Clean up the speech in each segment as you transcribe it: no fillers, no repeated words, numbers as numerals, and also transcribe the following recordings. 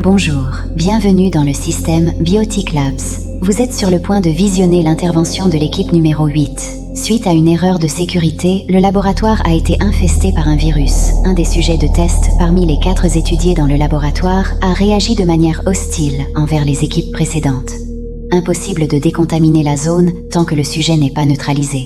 Bonjour, bienvenue dans le système Biotic Labs. Vous êtes sur le point de visionner l'intervention de l'équipe numéro 8. Suite à une erreur de sécurité, le laboratoire a été infesté par un virus. Un des sujets de test parmi les 4 étudiés dans le laboratoire a réagi de manière hostile envers les équipes précédentes. Impossible de décontaminer la zone tant que le sujet n'est pas neutralisé.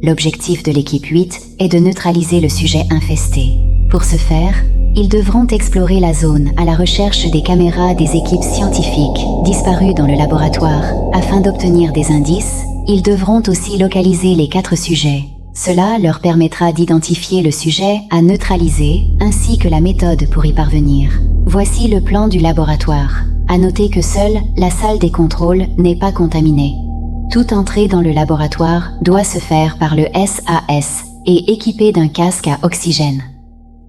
L'objectif de l'équipe 8 est de neutraliser le sujet infesté. Pour ce faire, ils devront explorer la zone à la recherche des caméras des équipes scientifiques disparues dans le laboratoire. Afin d'obtenir des indices, ils devront aussi localiser les 4 sujets. Cela leur permettra d'identifier le sujet à neutraliser ainsi que la méthode pour y parvenir. Voici le plan du laboratoire. À noter que seule la salle des contrôles n'est pas contaminée. Toute entrée dans le laboratoire doit se faire par le SAS et équipée d'un casque à oxygène.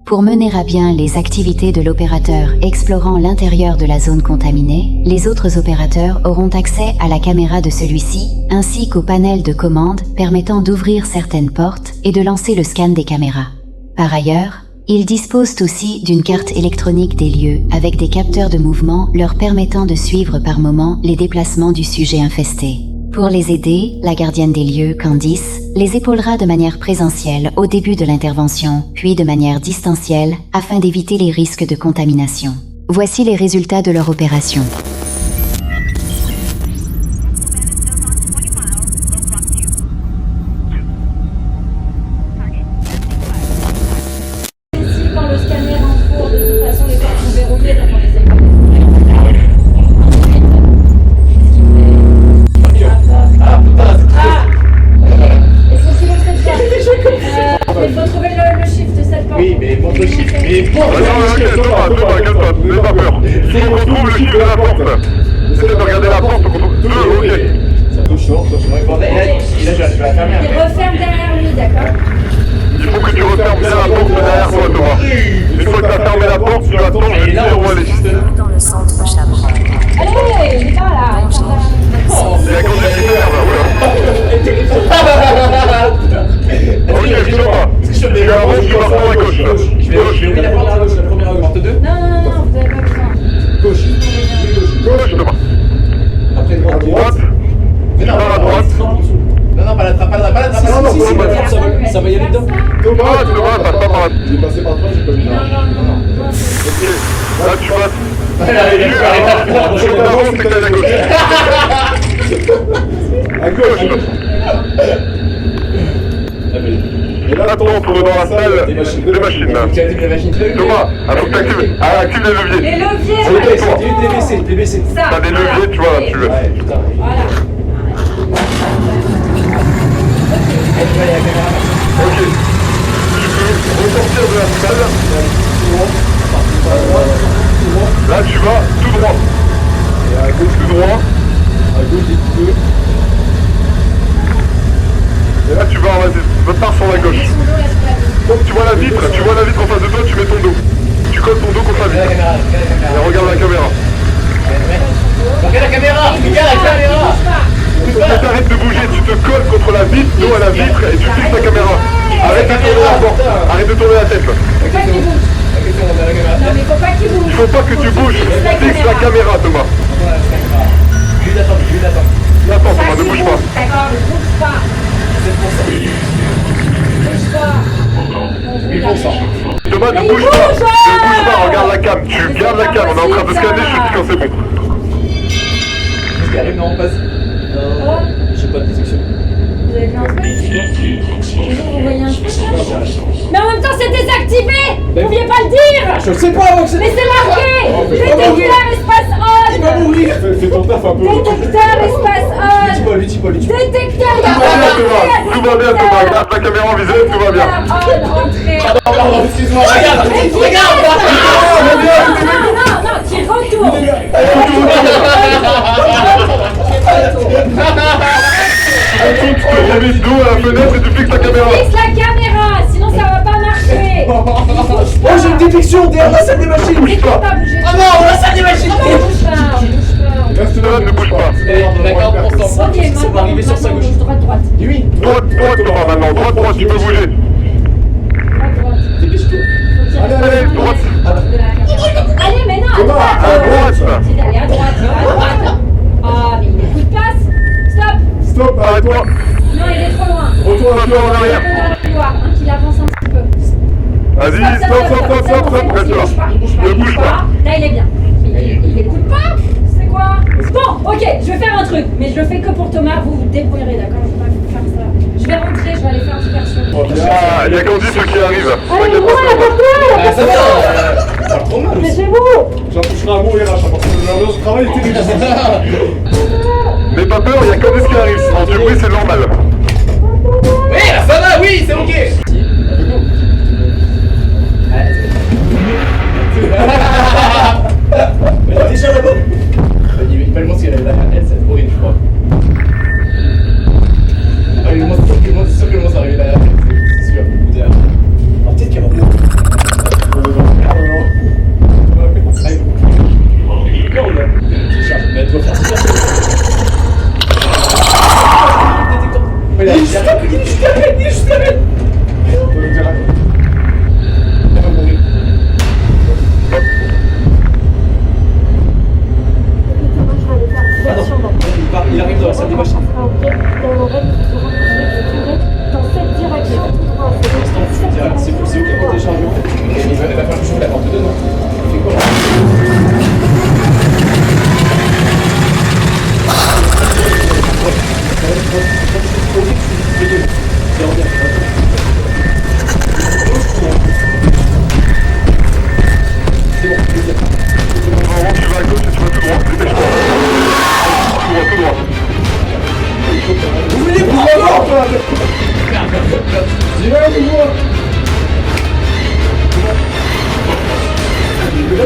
Pour mener à bien les activités de l'opérateur explorant l'intérieur de la zone contaminée, les autres opérateurs auront accès à la caméra de celui-ci, ainsi qu'au panel de commande permettant d'ouvrir certaines portes et de lancer le scan des caméras. Par ailleurs, ils disposent aussi d'une carte électronique des lieux avec des capteurs de mouvement leur permettant de suivre par moment les déplacements du sujet infesté. Pour les aider, la gardienne des lieux, Candice, les épaulera de manière présentielle au début de l'intervention, puis de manière distancielle, afin d'éviter les risques de contamination. Voici les résultats de leur opération. Quand le scanner en cours, de toute façon, les portes sont verrouillées, donc on les a pas. Il faut trouver le shift de cette porte. Oui, mais pour le chiffre. Mais pour le chiffre, calme-toi, n'aie pas peur. Il faut qu'on trouve le chiffre de la porte. Essaye de regarder la porte, on trouve 2, ok. ça touche chaud, et là, je vais la fermer. Il referme derrière lui, d'accord? Il faut que tu refermes bien la porte derrière toi, Thomas. Une fois que tu as fermé la porte, tu attends, je vais te dire où aller. Dans le centre Chabot. Allez, il est pas là. Il y a quand même qui ferme, là, voilà. Ok, Thomas. Tu avances, tu vas prendre à gauche, là. Je vais ouvrir la porte à gauche, la première à gauche. Porte 2. Non, vous avez pas besoin. Gauche. Gauche, Thomas. Après, droite. Droite. Mais non, à droite. Non, pas la trappe. Ça va y aller dedans. Thomas, passe pas par là. J'ai passé par toi, j'ai pas vu. Non. Ok. Là, tu passes. Tu avances, c'est que t'es à gauche. À gauche. Et là, t'entres dans la salle des machines, là. Tu as activé la machine. Thomas, faut que t'actives. Active les leviers. Les leviers, TBC. ça. T'as des leviers, tu vois, là, tu veux. Ouais, putain. Voilà. Ok. Tu peux ressortir de la salle. Là, tu vas tout droit. Et à gauche, Tout droit. à gauche, des petits deux. Et là, tu vas, vas pars sur la gauche. Donc, tu vois la vitre en face de toi, tu mets ton dos. Tu colles ton dos contre la vitre. Et regarde la caméra. Regarde la caméra. Tu t'arrêtes de bouger, tu te colles contre la vitre, dos à la vitre, et tu fixes la caméra. Arrête de tourner la porte. Arrête de tourner la tête. Faut pas qu'il bouge. Non, mais faut pas qu'il bouge. Il faut pas que tu bouges. Fixe la caméra, Thomas. Juste attends. Attends, Thomas, ne bouge pas. D'accord, ne bouge pas. Bouge pas. 8%. Thomas, ne Mais bouge il pas. bouge. Ne bouge pas, regarde la cam. Tu gardes la cam. On est en train de scanner, je te dis quand c'est bon. Qu'est-ce qui arrive? Non, passe. J'ai pas de détection. Vous avez fait un truc? Vous voyez un truc là? Mais en même temps c'est désactivé! Vous pouviez pas le dire! Je sais pas, donc c'est. Mais c'est marqué! Détecteur espace Il va on! mourir. Fais ton taf un peu. Détecteur espace on! Lui dis pas. Détecteur Tout va bien, Thomas. Garde la caméra en visuel, tout va bien. On, entrée! Pardon, excuse-moi. Regarde. Non, tu retournes! Tu te revises dos à la fenêtre et tu fixes la caméra. Fixe la caméra, sinon ça va pas marcher! Oh, j'ai une détection derrière la salle des machines. Mais tu peux pas bouger! Oh non, la salle des machines. Bouge pas! Reste là, ne bouge pas. D'accord, on s'en Ok, fout. Ça va arriver sur sa gauche. Droite. Oui. Droite, Thomas, maintenant. Droite, tu peux bouger. Droite. Dépêche-toi. Allez, droite. Allez, mais non, à À droite! droite. droite. Si d'aller à droite, va à droite. Ah, mais il écoute pas. Stop. Stop, arrête-toi. Non, il est trop loin. Retourne un peu en arrière. Qu'il avance un petit peu. Vas-y, stop. Ne bouge pas. Là, il est bien. Il écoute pas. C'est quoi? Bon, ok, je vais faire un truc, mais je le fais que pour Thomas. Vous vous débrouillerez, d'accord? Je vais pas vous faire ça. Je vais rentrer, je vais aller faire diversion. Ah, il y a Candice qui arrive. Allez, moi, la porte-là, Ça va, pas trop mal mais aussi. c'est vous. J'en toucherai un mot RH, parce que l'ambiance de travail était difficile. N'aie pas peur, il y a Candice qui arrive. Sinon, du bruit, c'est normal. Oui, là, ça va, oui, c'est ok. Déjà là-bas. Il va le montrer, la elle, c'est horrible, je crois. Ah, il montre, c'est sûr que le monstre arrive là, c'est sûr. Ah, peut-être qu'il y a un mais elle doit faire super. Il est juste à peine. Elle va mourir. Il arrive dans la salle des machines. C'est eux qui vont télécharger en fait. Elle va faire le jeu, la porte dedans. Il fait quoi là? C'est bon, Normalement, tu vas à gauche et tu vas tout droit. Dépêche-toi. Tout droit. vous voulez pas encore? Dis-le à moi.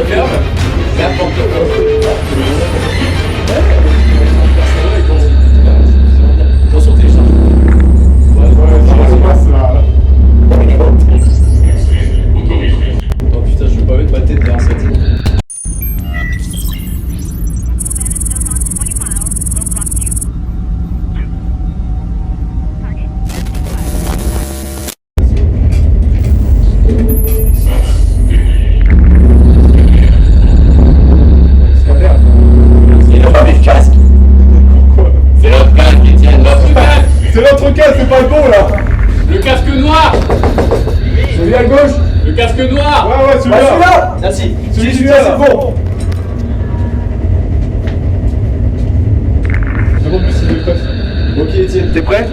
Ferme. N'importe Attention, télécharge. Ouais, ça passe là. Oh putain, je vais pas mettre ma tête derrière cette tête. C'est notre cas, c'est pas le bon là. Le casque noir. Celui à gauche. Le casque noir. Ouais, celui-là. Merci. Celui-là, c'est bon. Demande plus si je le passe. Ok, Étienne. T'es prêt?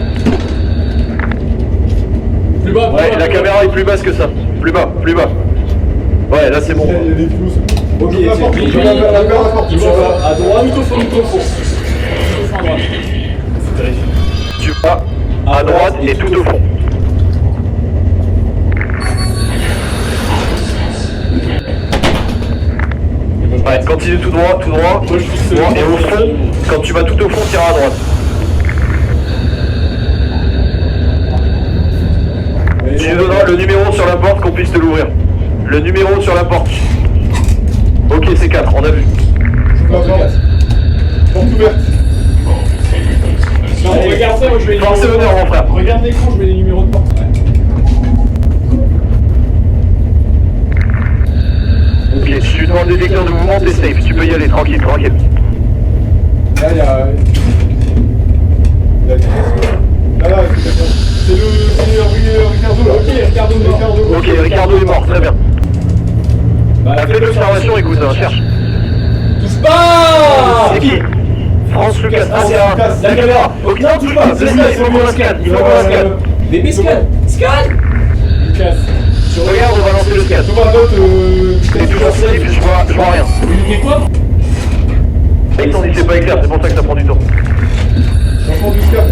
Plus bas, plus Ouais, bas. la caméra est plus basse que ça. Plus bas. Ouais, là c'est bon. Il y a des flous. Ok, La porte, Étienne. la porte. Il va à droite. Tout au fond, tout au fond. Tout au fond à droite. C'est terrifiant. Tu vas à droite et tout au fond. Ouais, continue tout droit. Moi, je suis Droit, et au fond, quand tu vas tout au fond, tire à droite. Tu nous donneras le numéro sur la porte qu'on puisse te l'ouvrir. Le numéro sur la porte. Ok, c'est 4, on a vu. Porte ouverte. Non, regarde ça, moi je vais les Force numéros de honneur, porte. mon frère. Regarde l'écran, je mets les numéros de porte. Ok, si tu demandes le détecteur de mouvement, t'es safe. Tu peux y aller, tranquille. Là, il y a. Là, c'est Ricardo là. Ok, Ricardo mort. Ok, Ricardo est mort, très bien. Bah, Fais l'observation, écoute, cherche. Touche pas. C'est qui? France Lucas. Ah, c'est Lucas. La caméra. Ok, non, touche pas. Il faut qu'on la scanne. Il faut qu'on la scanne. Bébé scan. Scan. Lucas. Regarde, on va lancer le scan. Thomas, note. C'est toujours safe, je vois rien. Il fait quoi? Ils t'ont dit c'est pas éclair, c'est pour ça que ça prend du temps. J'entends du scan.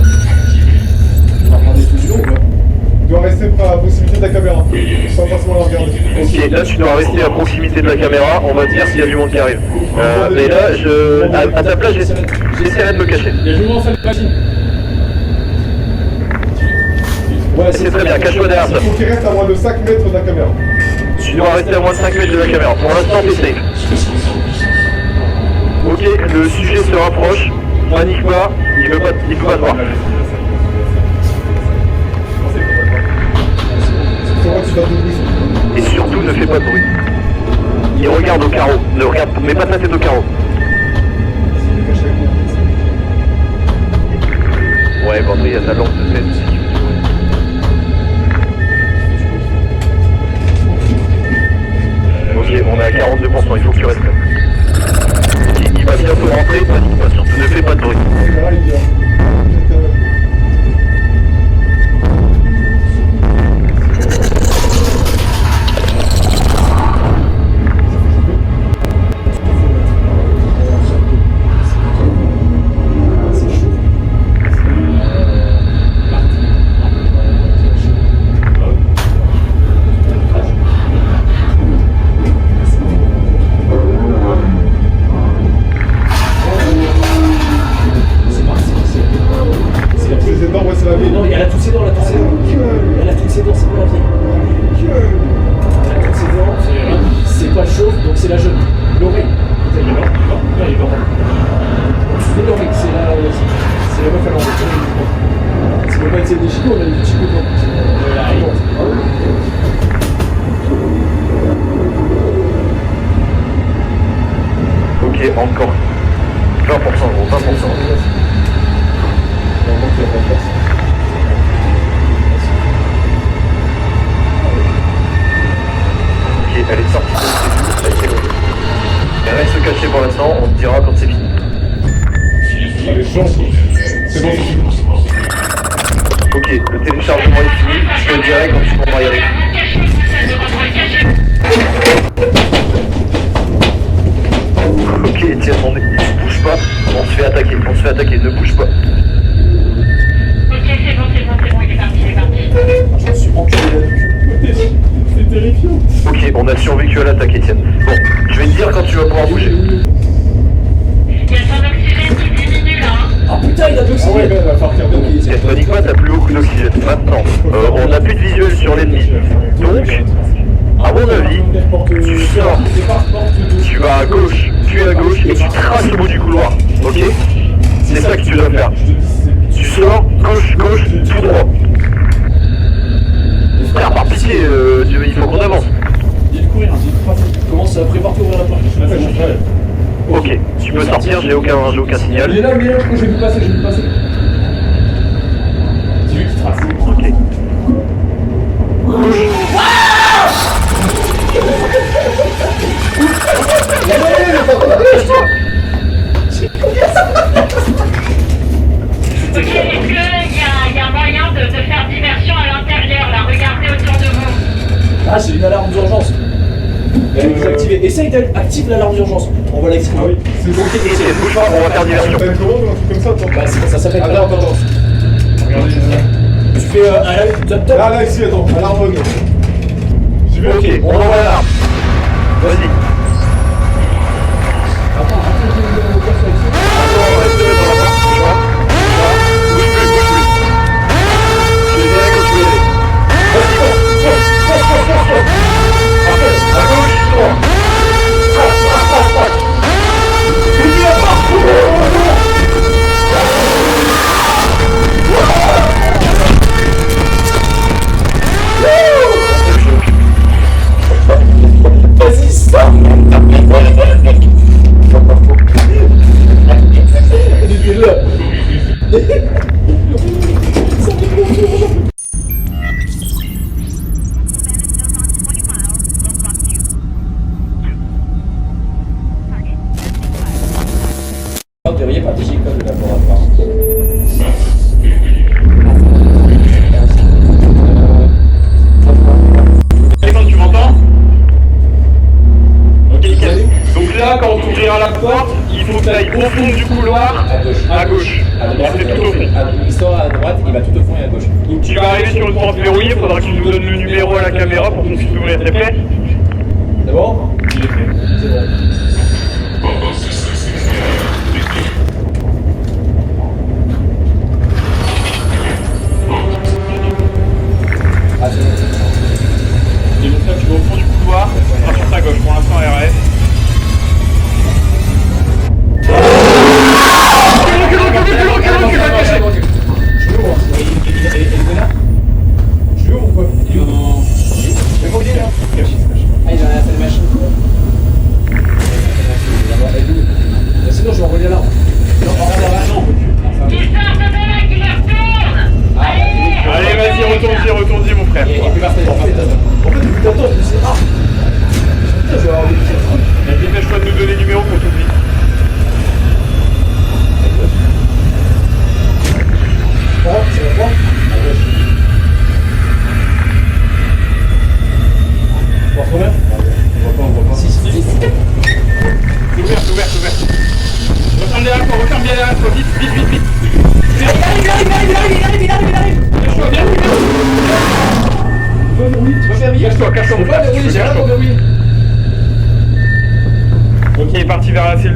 On va prendre des trucs du long, quoi. Tu dois rester à la proximité de la caméra. Sans forcément la regarder. Ok, là tu dois rester à proximité de la caméra, on va dire s'il y a du monde qui arrive. Mais là, à ta place, j'essaierai de me cacher. Il y a du monde en salle de machine. Ouais, C'est très bien, cache-toi derrière ça. Il faut qu'il reste à moins de 5 mètres de la caméra. Tu dois rester à moins de 5 mètres de la caméra. Pour l'instant, t'es safe. Ok, le sujet se rapproche. Panique pas, il peut pas te voir. C'est vrai que tu vas te bruit. Et surtout, ne fais pas de bruit. Et regarde au carreau. Ne regarde, mets pas ta tête au carreau. Ouais, bon, après, il y a ta lampe de tête. Ok, on est à 42%, il faut que tu restes là. Il va bientôt rentrer, panique pas, surtout ne fais pas de bruit. Non, il y a la toutes ses dents, la toutes ses dents. Elle a toutes ses dents, c'est pas la vieille. Elle a toutes ses dents, c'est pas le chauve, donc c'est la jeune. L'oreille. C'est l'oreille, c'est la meuf à l'envers. C'est pas être des chicots, on a des chicots dedans. Ok, encore 20%, gros, 20%. Ok, elle est sortie de cette cellule. Elle reste se cacher pour l'instant, on te dira quand c'est fini. Allez, chance. C'est bon. Ok, le téléchargement est fini, je te dirai quand tu pourras y aller. Ok, tiens, ne bouge pas, on se fait attaquer, ne bouge pas. Ok, c'est bon, il est parti. Je me suis enculé la nuque. C'est terrifiant. Ok, on a survécu à l'attaque, Etienne. Bon, je vais te dire quand tu vas pouvoir bouger. Il y a ton oxygène qui diminue là. Ah putain, il a de Ah ouais, l'oxygène. ben, va falloir regarder. Et panique pas, t'as plus beaucoup d'oxygène. Maintenant, on n'a plus de visuel sur l'ennemi. Donc, à mon avis, tu sors, tu vas à gauche, puis à gauche, et tu traces au bout du couloir. Ok? C'est ça que tu dois faire. Tu sors, gauche, tout droit. Frère, par pitié, il faut qu'on avance. Dis de courir, dis de tracer. Commence à préparer ouvrir la porte. Ok, tu peux sortir, j'ai aucun signal. Il est là, je vais vous passer. C'est lui qui trace. Ok. Ok, est-ce qu'il y a moyen de faire diversion à l'intérieur là? Regardez autour de vous. Ah, c'est une alarme d'urgence. Elle est désactivée. Essaye d'activer l'alarme d'urgence. On va l'activer. Ah oui, c'est bon. Et bouge pas, on va faire diversion. T'as une commande ou un truc comme ça, toi? Bah, ça s'appelle alarme d'urgence. Regardez. Tu fais Là, ici, attends, alarme on. J'y vais. Ok, on envoie l'alarme. Vas-y. Attends, reste dans la porte, bouge pas. Bouge plus. Je te dirai quand tu veux y aller. Vas-y, à gauche, droit. Oublie la porte. Vas-y, sors. Elle était là. Verrouillé par Digicode le laboratoire. Tu m'entends? Ok, nickel. Donc là, quand on ouvrira la porte, il faut que tu ailles au fond du couloir, à gauche. C'est tout au fond. Il sort à droite, il va tout au fond et à gauche. Tu vas arriver sur une porte verrouillée, il faudra que tu nous donnes le numéro à la caméra pour qu'on puisse ouvrir. T'es prêt? C'est bon? Il est prêt. C'est bon. Ah, c'est bon. Et donc là, tu vas au fond du couloir, tu seras sur ta gauche. Pour l'instant, RS. Je lui ouvre ou quoi? Mais faut qu'il y ait là. Ah, il a fait la machine.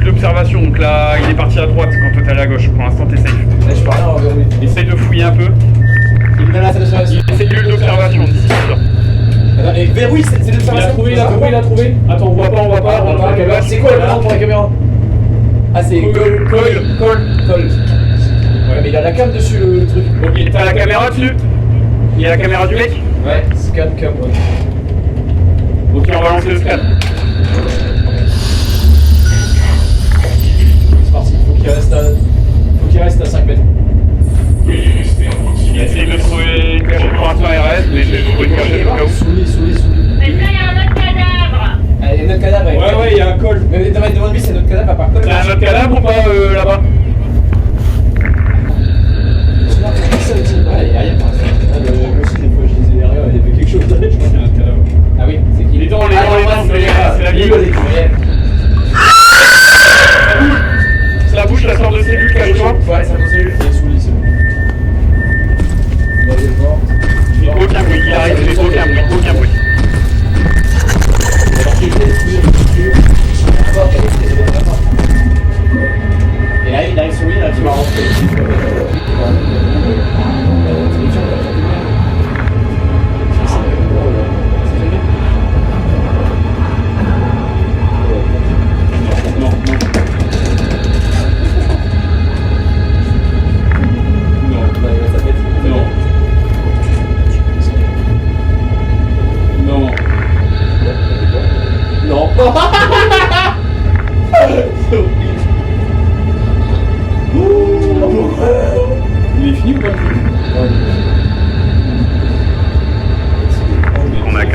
de l'observation, donc là il est parti à droite quand toi t'es allé à gauche. Pour l'instant t'es safe. Là, je peux rien regarder. Essaye de fouiller un peu. Il est dans la salle d'observation. C'est bulle d'observation d'ici. Attends, et verrouille, c'est l'observation. Il a trouvé. Attends, on voit pas. La caméra. C'est quoi le plan pour la caméra? Ah, c'est coil. Ouais, mais il a la cam dessus le truc. Ok, t'as la caméra dessus? Il y a la caméra du mec? Ouais, scan cam, ouais. Ok, on va lancer le scan. C'est parti, faut qu'il reste à 5 mètres. Il a essayé de trouver une cachette pour un RS, mais j'ai trouvé une cachette au cas où. Sous lui. Est-ce qu'il y a un autre cadavre? Ah, il y a notre cadavre. Ouais, il y a un col. Mais devant lui, c'est notre cadavre à part col. T'as un autre cadavre ou pas là-bas? Ouais, il y a rien. Moi aussi, des fois, je disais derrière, il y avait quelque chose derrière, je crois qu'il y a un cadavre. Ah oui, c'est qui? Les dents, c'est la vieille. C'est la bouche, la sorte de cellule, cache-toi. Ouais, ça cellule, il est sous lit, c'est bon. Là, il est mort. Aucun bruit, il arrive, il fait aucun bruit. Et là, il arrive sur lui, là, tu vas rentrer. Il est fini ou pas? On est à 80%.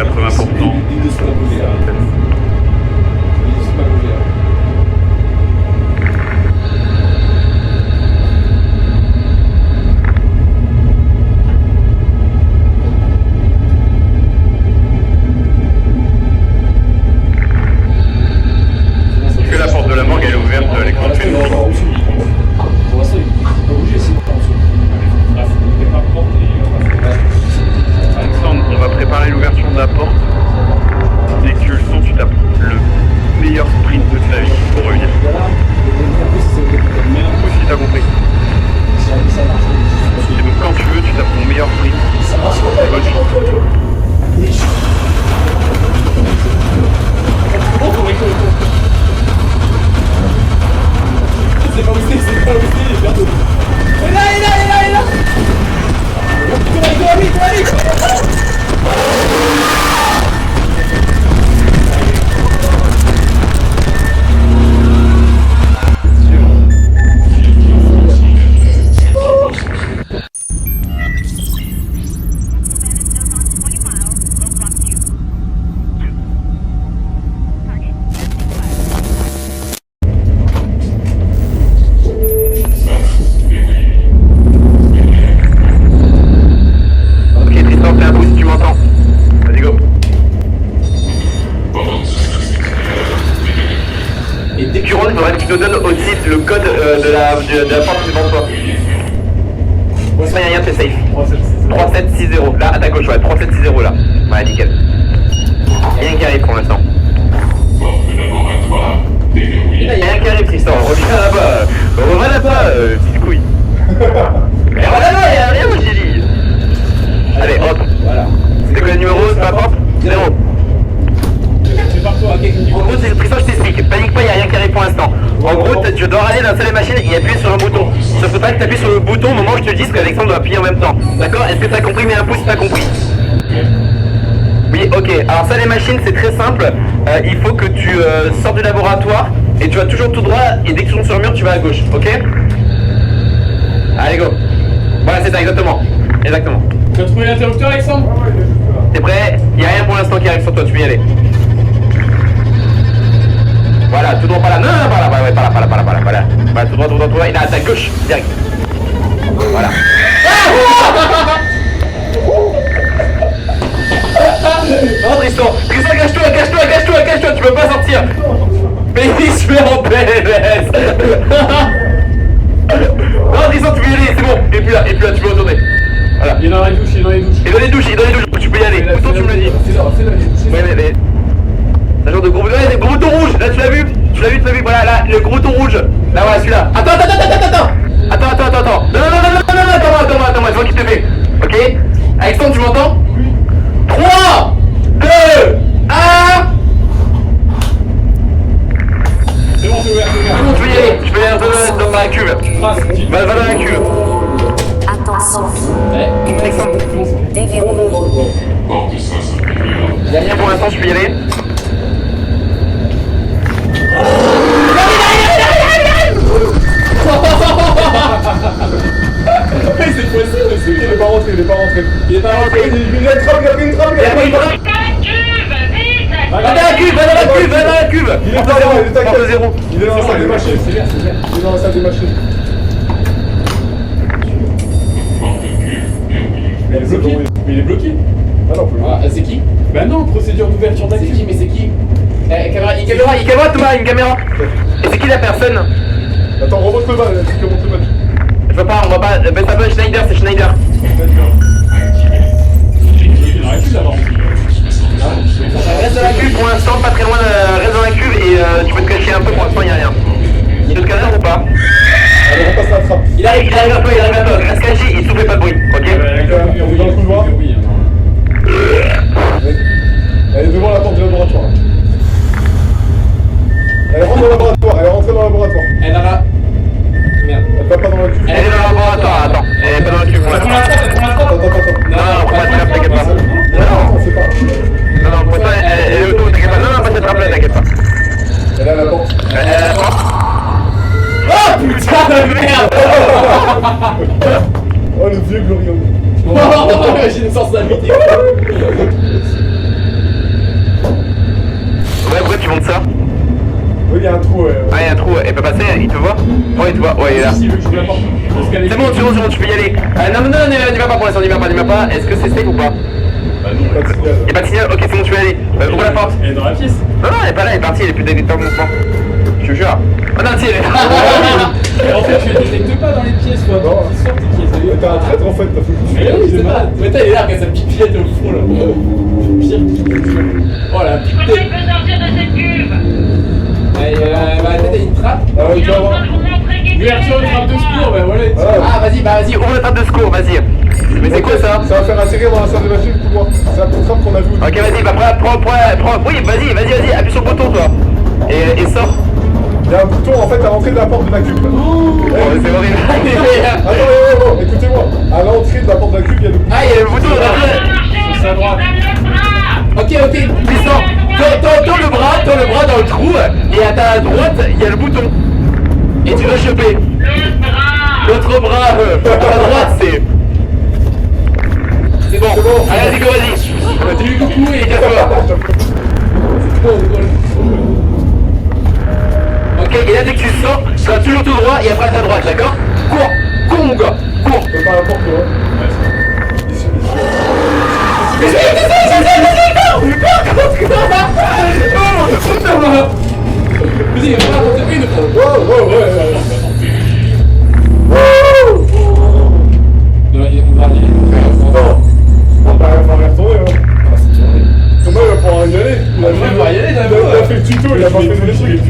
Est-ce que la porte de la morgue elle est ouverte à l'écran de film? Pour l'instant, il peut bouger sinon. Alexandre, on va préparer l'ouverture de la porte. Dès que tu le sens, tu tapes le meilleur sprint de ta vie pour revenir. Aussi, t'as compris. Et donc quand tu veux, tu tapes ton meilleur sprint. Bonne chance. C'est pas où c'est, il est bientôt. Il est là. Cours, vite. Ok, Tristan, fais un boost, tu m'entends? Vas-y, go. Et dès que Tu rentres, il faudrait que tu nous donnes aussi le code de la porte devant toi. Il n'y a rien, t'es safe. 3760. Là, à ta gauche, ouais, 3760 là. Ouais, nickel. Rien qui arrive pour l'instant. Rien qui arrive, Tristan. Reviens là-bas. Reviens là-bas, petite couille. Mais reviens là-bas, il n'y a rien, moi j'ai dit. Allez, hop. Voilà. C'est quoi le numéro, peu importe? 0. C'est par toi, ok. En gros, c'est Tristan, je t'explique. Panique pas, il n'y a rien qui arrive pour l'instant. En gros, tu dois aller dans la salle des machines et appuyer sur un bouton. Sauf que pas que tu appuies sur le bouton au moment où je te dis que Alexandre doit appuyer en même temps. D'accord? Est-ce que tu as compris? Mets un pouce si tu as compris. Oui, ok. Alors, salle des machines, c'est très simple. Il faut que tu sortes du laboratoire et tu vas toujours tout droit. Et dès que tu tombes sur le mur, tu vas à gauche. Ok? Allez, go. Voilà, c'est ça, exactement. Exactement. Tu as trouvé l'interrupteur, Alexandre? T'es prêt? Il n'y a rien pour l'instant qui arrive sur toi, tu peux y aller. Voilà, tout droit par là. Non, par là, ouais, par là. Voilà, tout droit. Il est à ta gauche, direct. Voilà. Oh Tristan, cache-toi, tu peux pas sortir. Mais il se met en PLS. Non Tristan, tu peux y aller, c'est bon. Et puis là, tu peux retourner. Voilà. Il est dans les douches. Et dans les douches, tu peux y aller. Pourtant tu me le dis. Ouais, mais. C'est un genre de gros bouton rouge, là tu l'as vu? Tu l'as vu, voilà, là, le gros ton rouge. Là, voilà, celui-là. Attends. Non, attends, je vois qu'il te fait. Ok? Alexandre, tu m'entends? 3, 2, 1. C'est bon, c'est ouvert. Bon, je peux y aller dans la cuve. Va dans la cuve. Alexandre. Il y a rien pour l'instant, je peux y aller. C'est possible, il est pas rentré. Il a pris une trappe. Dans la cuve, vite. Va dans la cuve. Il est Porte pas là, zéro, il est taquet. porte zéro. Il est dans la salle des machines. Il est dans la salle des machines. Mais il est bloqué. Ah non, plus. Ah, c'est qui? Bah non, procédure d'ouverture d'accueil. C'est qui? Mais c'est qui? Caméra, Thomas, une caméra. Et c'est qui la personne? Attends, remonte le bas, remonte le bas. Je vois pas, on voit pas. Ben ça peut Schneider, c'est Schneider. Arrête d'abord. Reste dans la cuve pour l'instant, pas très loin, reste dans la cuve et tu peux te cacher un peu, pour l'instant il y a rien. Il te scanner ou pas? Allez, repasse la trappe. Il arrive à toi, reste caché et soufflez pas de bruit, ok? On est dans le couloir. Elle est devant la porte du laboratoire. Elle rentre dans le laboratoire, elle est rentrée dans le laboratoire. Elle a la... Merde. Elle va pas dans la cuve. Elle est dans le laboratoire, attends. Elle est pas dans la cuve pour l'instant. Attends. Non, prends pas cette trappe, t'inquiète pas. Non, c'est pas. Non, pourtant elle est auto, t'inquiète pas. Non, pas cette trappe là, t'inquiète pas. Elle est à la porte. Elle est à la porte. Oh putain de merde. Oh, le vieux glorieux. J'ai une sensibilité. Ouais, pourquoi tu montes ça? Oui, il y a un trou. Ah, il y a un trou, elle peut passer, il te voit? Ouais, il te voit, ouais, il est là. S'il veut que je ouvre la porte. C'est bon, tu peux y aller. Non, n'y va pas pour l'instant, n'y va pas. Est-ce que c'est safe ou pas? Pas de signal. Y'a pas de signal? Ok, c'est bon, tu peux y aller. Ouvre la porte. Elle est dans la pièce. Non, elle est pas là, elle est partie, elle est plus détecteur de mouvement. Je te jure. Oh non, si, elle est là. Et en fait, tu les détectes pas dans les pièces, quoi. Non. Ils sortent et qu'ils Mais t'es un traître en fait, t'as fait Mais oui, c'est pas. Mais t'as, il est là, regarde sa pipillette au fond, là. Pire pipillette. Oh la Comment pipette. il peut sortir de cette cuve? Bah, t'as une trappe. Ah ouais, Il tu est vas en voir. train de vous montrer quelque Ouverture de chose trappe de avec moi. secours, bah voilà. Ah, vas-y, ouvre la trappe de secours, vas-y. Mais c'est quoi ça? Ça va faire atterrir dans la salle de machine le couloir. C'est la petite trappe qu'on a vue. Ok, vas-y, bah prends. Oui, vas-y, appuie sur le bouton, toi. Et sors. Il y a un bouton en fait à l'entrée de la porte de la cuve. Oh, c'est horrible. Attends, écoutez-moi. À l'entrée de la porte de la cuve, il y a le bouton. Ah, il y a le bouton, Ça va là. marcher, C'est à droite. donne le bras. Ok, descends. Tends le bras dans le trou, et à ta droite, il y a le bouton. Et tu dois choper. Le bras. L'autre bras, à droite, c'est... C'est bon. Allez, vas-y, go, vas-y. Dis-lui coucou et casse-toi. Ok, et là, dès que tu sors, tu vas toujours tout droit et après à ta droite, d'accord? Cours, mon gars, cours. C'est pas la porte, toi. Vas-y, va pas tenter une fois. Ouais. Non, il va aller. On va retourner, hein. Thomas, il va pouvoir y aller. Il a Ouais, il va y aller, il a fait le tuto, il a pas fait le truc.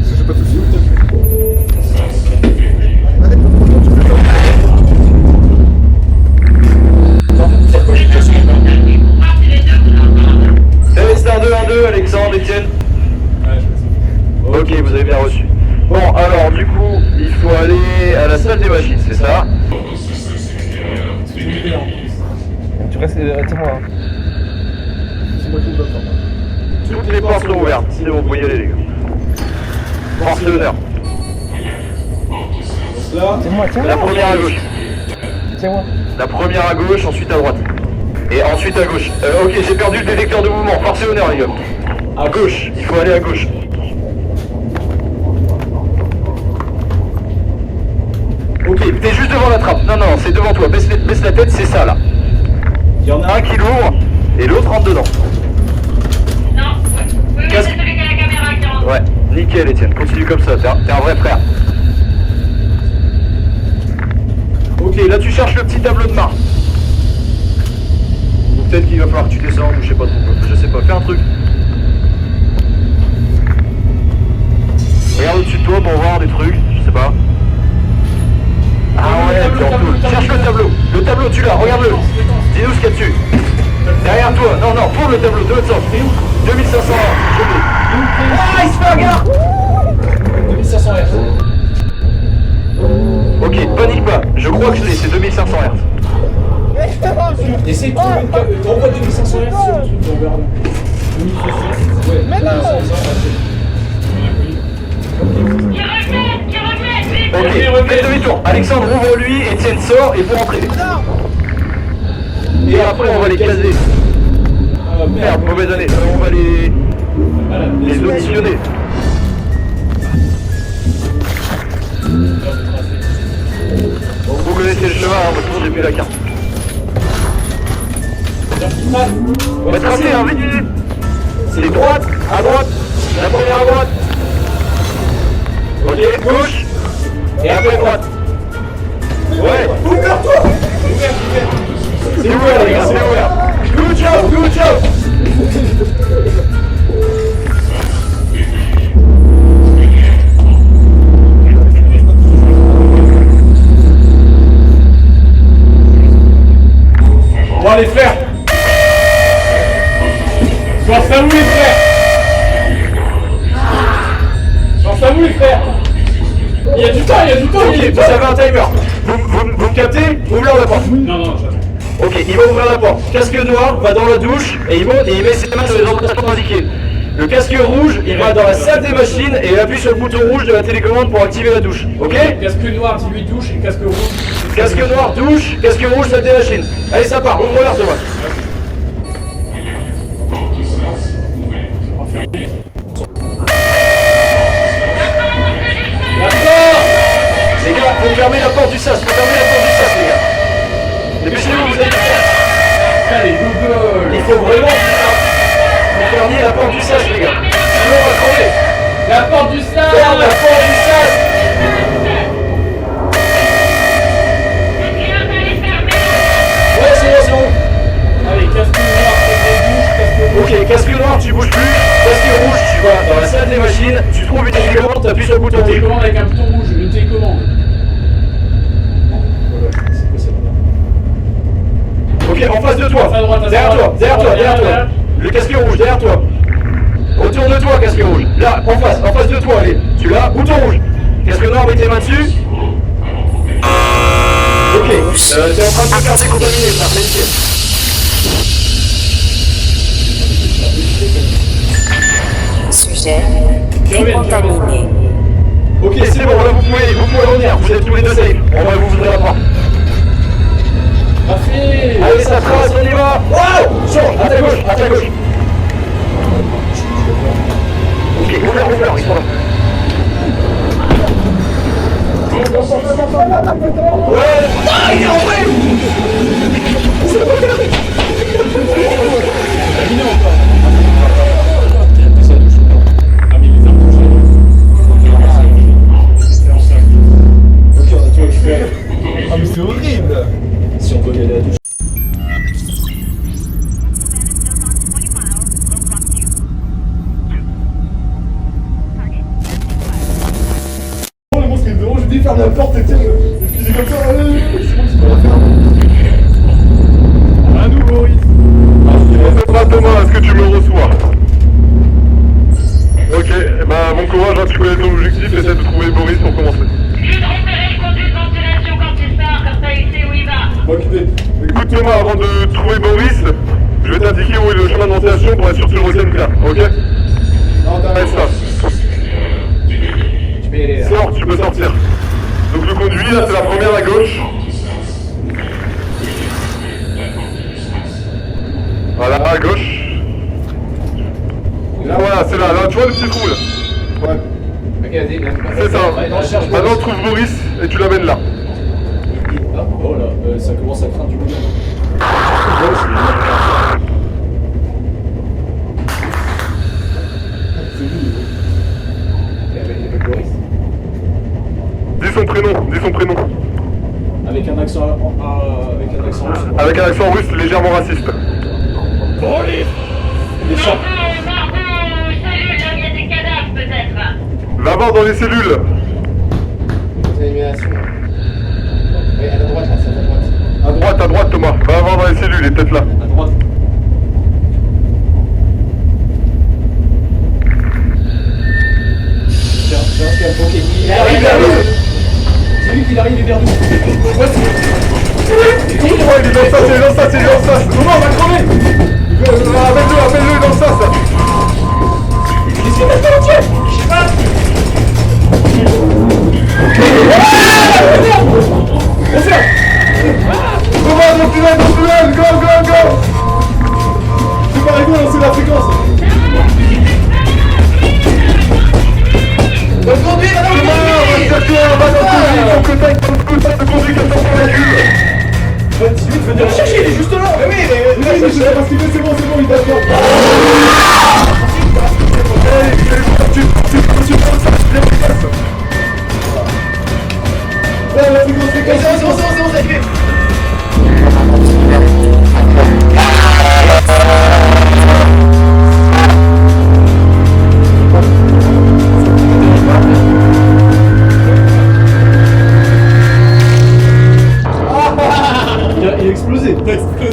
J'ai pas de soucis. Star 2-1-2, Alexandre, Etienne. Ouais, je fais ça. Ok, vous avez bien reçu. Bon, alors, du coup, il faut aller à la salle des machines, c'est ça? Tu restes, tiens-moi. C'est moi qui me donne ça. Toutes les portes sont ouvertes, c'est bon, vous pouvez y aller, les gars. Porte d'honneur. Là, La première à gauche. La première à gauche, ensuite à droite. Et ensuite à gauche. Ok, j'ai perdu le détecteur de mouvement. Force et honneur, les gars. À gauche, il faut aller à gauche. Ok, t'es juste devant la trappe. Non, c'est devant toi. Baisse la tête, c'est ça, là. Il y en a un qui l'ouvre et l'autre rentre dedans. Non, oui, c'est celui qui a la caméra qui rentre. Ouais, nickel, Etienne. Continue comme ça. T'es un vrai frère. Ok, là tu cherches le petit tableau de marque. Ou peut-être qu'il va falloir que tu descendes, ou je sais pas trop. Je sais pas, fais un truc. Regarde au-dessus de toi pour voir des trucs, je sais pas. Ah ouais, cherche le tableau. Le tableau, tu l'as, regarde-le. Dis-nous ce qu'il y a dessus. Derrière toi, non, non, pour le tableau, de l'autre sens. 2500 Hz. Ah, il se fait un gars. 2500 Hz. Ok, panique pas, je crois que je l'ai, c'est 2500 Hz. Essaye de trouver une carte. T'envoies 2500 Hz sur le truc, on verra bien. 2500 Hz. Ouais, mais non. Qui reviennent, vite. Ok, fais demi-tour. Alexandre, ouvre-lui, Etienne sort et vous rentrez. Et après, on va les caser. Merde, mauvaise année. On va les auditionner. Bon, vous connaissez le chemin, hein, moi j'ai plus la carte. On va tracer, hein, vite, vite. C'est droite, à droite, la première à droite. Ok, gauche, et après droite. Ouais. Ouvert-toi. C'est ouvert les gars, c'est ouvert. Good job, good job. Bon allez frère. Pense à vous les frères. Pense à vous les frères. Il y a du temps, il y a du temps. Ok, vous avez un timer. Vous me captez? Ouvrez la porte. Non, non, j'attends. Ok, il va ouvrir la porte. Casque noir va dans la douche et il monte et il met ses mains sur les emplacements indiqués. Le casque rouge, il va dans la salle des machines et il appuie sur le bouton rouge de la télécommande pour activer la douche. Ok? Casque noir, dis-lui douche et casque rouge. Casque noir, douche, casque rouge, salle des machines. Allez, ça part, ouvre-leur, Thomas. Les gars, faut fermer la porte du sas, faut fermer la porte du sas, les gars. Dépêchez-vous, vous allez le faire. Allez, Google. Il faut vraiment vous fermiez la porte du sas, les gars. Sinon, on va crever. La porte du sas. Ferme la porte du sas. Ouais, c'est bon, c'est bon. Allez, casque noir, Ok, casque noir, tu bouges plus. Casque rouge, tu vas dans la salle des machines, tu trouves une télécommande, tu appuies sur le bouton rouge. télécommande avec un bouton rouge, une télécommande. Ok, en face de toi. À droite, à Derrière toi, droite. derrière toi, derrière toi. Derrière. Le casque rouge, derrière toi. Retourne-toi, casque rouge. Là, en face de toi, allez. Tu l'as, bouton rouge. Casque noir, mets tes mains dessus. Ok, t'es en train de te faire décontaminer, frère, c'est nickel. Sujet décontaminé. Ok, c'est bon, là vous pouvez revenir, vous êtes tous les deux safe. On va vous ouvrir la porte. Parfait. Allez, ça trace, on y va. Wow, change, à ta gauche, à ta gauche. Ok, ouvert, ils sont là. Ouais, ah, il est rentré. Ah mais c'est horrible. Si on doit y aller à la douche. Oh le monstre est devant, j'ai dit ferme la porte et tiens. Et puis il est comme ça, allez, c'est bon, tu peux la faire. À nous Boris. Thomas, est-ce que tu me reçois? Ok, bah bon courage, hein, tu connais ton objectif, essaie de trouver Boris pour commencer. Juste repérer le conduit de ventilation quand il sort, comme ça il sait où il va. Bonne idée. Écoute Thomas, avant de trouver Boris, je vais t'indiquer où est le chemin de ventilation pour être sûr que tu le retiennes bien, ok? Non, t'as Reste là. Tu peux y aller là. Sors, tu peux sortir. Donc le conduit, là c'est la première à gauche. Voilà, à gauche. Voilà, c'est là, tu vois le petit trou là. Ouais. Ok, vas-y, viens. C'est ça. Ouais, non, cherche Maintenant trouve Boris et tu l'amènes là. Ah, oh là, ça commence à craindre du bout. Dis son prénom. Avec un accent. Avec un accent russe légèrement raciste. Les chats. Margot, cellule, là où il y a des cadavres peut-être. Va voir dans les cellules. Élimination. Oui, à la droite, là, c'est à la droite. À droite Thomas. Va voir dans les cellules, il est peut-être là. À droite. Tiens, ok. Il arrive vers nous. C'est lui qui arrive vers nous. Ouais, c'est... Oh, il est dans ça, c'est dans ça, c'est dans ça. Comment on va crever? Appelle-le dans ça. Qu'est-ce qu'il fait le tien? Je sais pas. Thomas, dans le tunnel, go. C'est pas rigolo, c'est la fréquence. Bonne conduite, madame! Va dans le tunnel, il faut que t'ailles dans le putain de conduite à ton véhicule. 28, venez le chercher, il est juste là. Mais oui, mais Je sais pas ce qu'il fait, c'est bon, il t'attend. Ouais, la fréquence, c'est bon, ça y est. Il a explosé.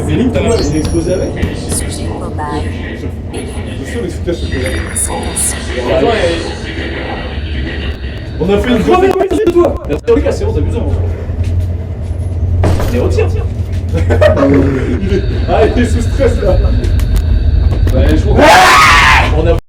Il a explosé avec. Sujet mobile. On a fait une crevée de toi. Dans les cas, c'est bon, t'as besoin. Mais retire. Il est sous stress là. Ouais, je crois. On a